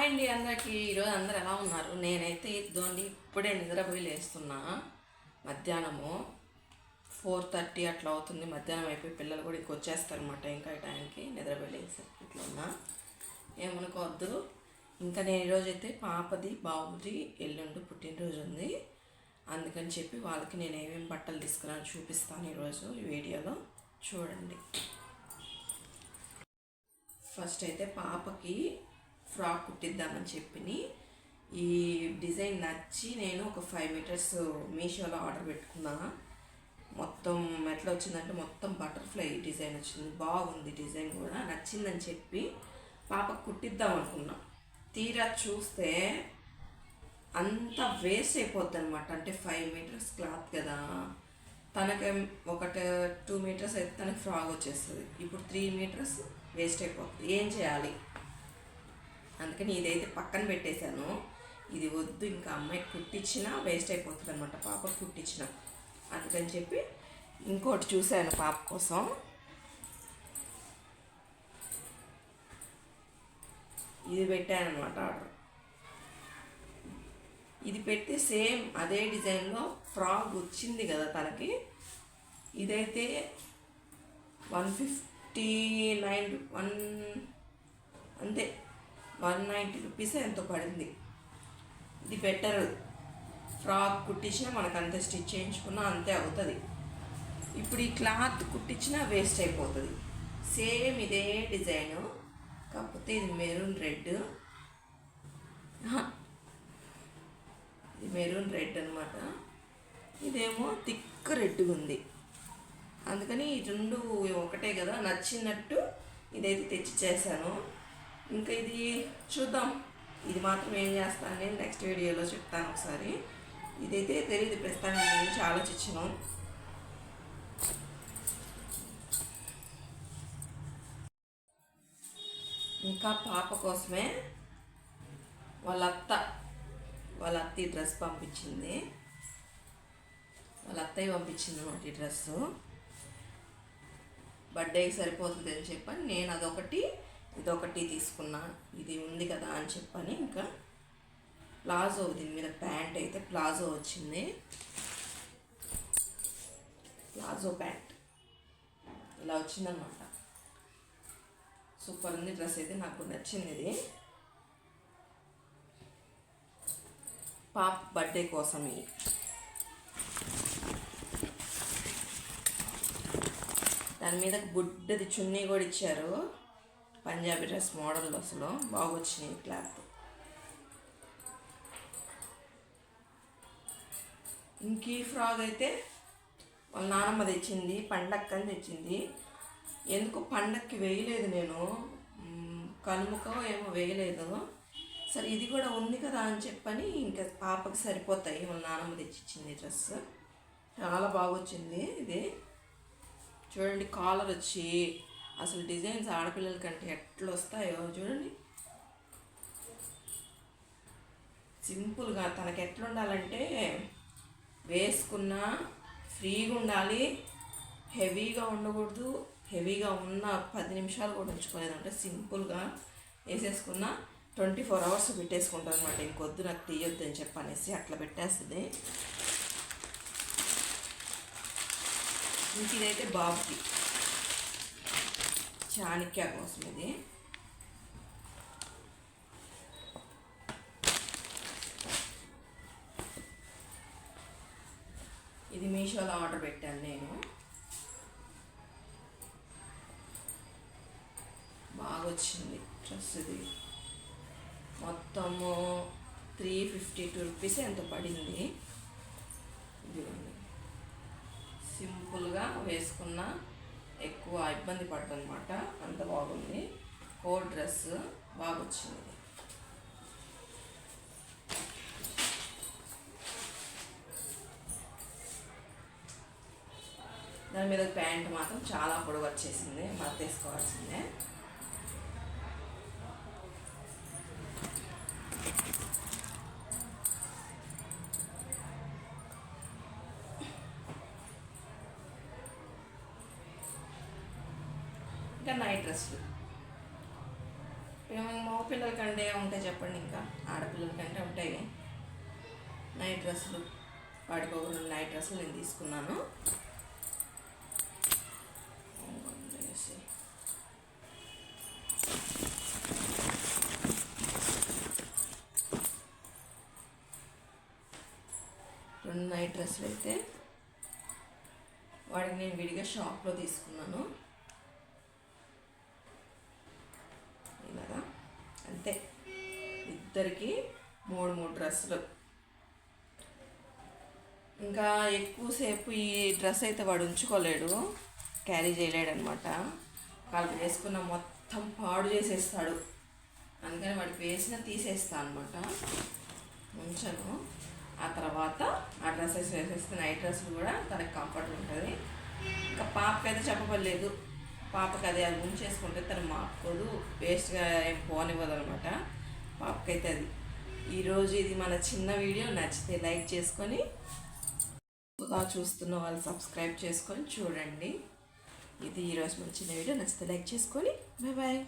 Hi అండి అందరికీ. ఈరోజు అందరు ఎలా ఉన్నారు? నేనైతే ఇద్దండి ఇప్పుడే నిద్రపోయి లేస్తున్నా. మధ్యాహ్నము 4:30 అట్లా అవుతుంది. మధ్యాహ్నం అయిపోయి పిల్లలు కూడా ఇంక వచ్చేస్తారనమాట. ఇంకా టైంకి నిద్రపోయి లేసేసరికి ఇట్లా ఉన్నా. ఏమనుకోవద్దు. ఇంకా నేను ఈరోజైతే పాపది బాబుది ఎల్లుండి పుట్టినరోజు ఉంది. అందుకని చెప్పి వాళ్ళకి నేను ఏమేమి బట్టలు తీసుకున్నాను చూపిస్తాను ఈరోజు ఈ వీడియోలో చూడండి. ఫస్ట్ అయితే పాపకి ఫ్రాక్ కుట్టిద్దామని చెప్పి ఈ డిజైన్ నచ్చి నేను ఒక 5 మీటర్స్ మీషోలో ఆర్డర్ పెట్టుకున్నా. మొత్తం ఎట్లా వచ్చిందంటే మొత్తం బటర్ఫ్లై డిజైన్ వచ్చింది. బాగుంది డిజైన్ కూడా నచ్చిందని చెప్పి పాపకు కుట్టిద్దాం అనుకున్నా. తీరా చూస్తే అంతా వేస్ట్ అయిపోద్ది అనమాట. అంటే 5 మీటర్స్ క్లాత్ కదా, తనకి ఒక 2 మీటర్స్ అయితే తనకి ఫ్రాక్ వచ్చేస్తుంది. ఇప్పుడు 3 మీటర్స్ వేస్ట్ అయిపోతుంది. ఏం చేయాలి? అందుకని ఇదైతే పక్కన పెట్టేశాను. ఇది వద్దు, ఇంకా అమ్మాయికి కుట్టించినా వేస్ట్ అయిపోతుంది అనమాట, పాపకు కుట్టించిన. అందుకని చెప్పి ఇంకోటి చూశాను పాప కోసం. ఇది పెట్టాను అనమాట ఆర్డర్. ఇది పెట్టి సేమ్ అదే డిజైన్లో ఫ్రాక్ వచ్చింది కదా తనకి. ఇదైతే 159 అంతే, 190 రూపీస్ ఎంతో పడింది. ఇది బెటర్. ఫ్రాక్ కుట్టించినా మనకు అంతే, స్టిచ్ చేయించుకున్నా అంతే అవుతుంది. ఇప్పుడు ఈ క్లాత్ కుట్టించినా వేస్ట్ అయిపోతుంది. సేమ్ ఇదే డిజైను, కాకపోతే ఇది మెరూన్ రెడ్. ఇది మెరూన్ రెడ్ అనమాట. ఇదేమో థిక్ రెడ్గా ఉంది. అందుకని ఈ రెండు ఒకటే కదా, నచ్చినట్టు ఇదైతే తెచ్చి చేశాను. ఇంకా ఇది చూద్దాం. ఇది మాత్రం ఏం చేస్తాను నేను నెక్స్ట్ వీడియోలో చెప్తాను ఒకసారి. ఇదైతే తెలియదు ప్రస్తుతానికి, గురించి ఆలోచించాను. ఇంకా పాప కోసమే వాళ్ళ అత్త ఈ డ్రెస్ పంపించింది. వాళ్ళ అత్తయ్య పంపించింది అన్నమాట ఈ డ్రెస్సు. బర్త్డేకి సరిపోతుంది అని చెప్పని నేను అదొకటి ఇదొకటి తీసుకున్నా. ఇది ఉంది కదా అని చెప్పని ఇంకా ప్లాజో, దీని మీద ప్యాంట్ అయితే ప్లాజో వచ్చింది. ప్లాజో ప్యాంట్ ఇలా వచ్చిందనమాట. సూపర్ ఉంది డ్రెస్ అయితే, నాకు నచ్చింది ఇది. పాప బర్త్డే కోసం దాని మీద బుడ్డది చున్నీ కూడా ఇచ్చారు. పంజాబీ డ్రెస్ మోడల్, అసలు బాగొచ్చినాయి క్లాత్. ఇంక ఈ ఫ్రాక్ అయితే వాళ్ళ నాన్నమ్మ తెచ్చింది, పండక్కని తెచ్చింది. ఎందుకో పండక్కి వేయలేదు నేను, కనుమకో ఏమో వేయలేదు. సరే ఇది కూడా ఉంది కదా అని చెప్పని ఇంకా పాపకి సరిపోతాయి వాళ్ళ నాన్నమ్మ తెచ్చిచ్చింది డ్రెస్. చాలా బాగొచ్చింది ఇది. చూడండి కాలర్ వచ్చి, అసలు డిజైన్స్ ఆడపిల్లల కంటే ఎట్లా వస్తాయో చూడండి. సింపుల్గా తనకి ఎట్లా ఉండాలంటే వేసుకున్నా ఫ్రీగా ఉండాలి, హెవీగా ఉండకూడదు. హెవీగా ఉన్న 10 నిమిషాలు కూడా ఉంచుకోలేదంటే సింపుల్గా వేసేసుకున్న 24 అవర్స్ పెట్టేసుకుంటాను అనమాట. ఇంకొద్దు నాకు తీయొద్దు అని చెప్పనేసి అట్లా పెట్టేస్తుంది. ఇంక ఇదైతే బాబుకి చాణక్య కోసం ఇది. ఇది మీషోలో ఆర్డర్ పెట్టాను నేను. బాగా వచ్చింది డ్రెస్. ఇది మొత్తము 352 రూపీస్ ఎంతో పడింది. ఇది సింపుల్గా వేసుకున్నా ఎక్కువ ఇబ్బంది పడదనమాట, అంత బాగుంది. కోట్ డ్రెస్ బాగా వచ్చింది. దాని మీద ప్యాంట్ మాత్రం చాలా పొడవు వచ్చేసింది, మడత వేసుకోవాల్సిందే. ఇంకా నైట్ డ్రెస్లు ఏమేమో మగ పిల్లల కంటే ఉంటాయి చెప్పండి, ఇంకా ఆడపిల్లల కంటే ఉంటాయి నైట్ డ్రెస్సులు. వాడికి ఒక 2 నైట్ డ్రెస్సులు నేను తీసుకున్నాను. రెండు నైట్ డ్రెస్సులు అయితే వాడికి నేను విడిగా షాప్లో తీసుకున్నాను. ఇలాగా అంతే, ఇద్దరికి 3 డ్రెస్సులు. ఇంకా ఎక్కువసేపు ఈ డ్రెస్ అయితే వాడు ఉంచుకోలేడు, క్యారీ చేయలేడు అనమాట. కాళ్ళకి వేసుకున్న మొత్తం పాడు చేసేస్తాడు. అందుకని వాడికి వేసిన తీసేస్తాను అనమాట, ఉంచను. ఆ తర్వాత ఆ డ్రెస్సెస్ వేసేస్తే నైట్ డ్రెస్సులు కూడా తనకి కంఫర్ట్ ఉంటుంది. ఇంకా పాపకి అయితే చెప్పబడలేదు, పాపకి అది ఉంచేసుకుంటే తను మాపుకోదు, వేస్ట్గా ఏం పోనివ్వదు అనమాట పాపకైతే. అది ఈరోజు ఇది మన చిన్న వీడియో. నచ్చితే లైక్ చేసుకొని, చూస్తున్న వాళ్ళు సబ్స్క్రైబ్ చేసుకొని చూడండి. ఇది ఈరోజు మన చిన్న వీడియో. నచ్చితే లైక్ చేసుకొని బాయ్ బాయ్.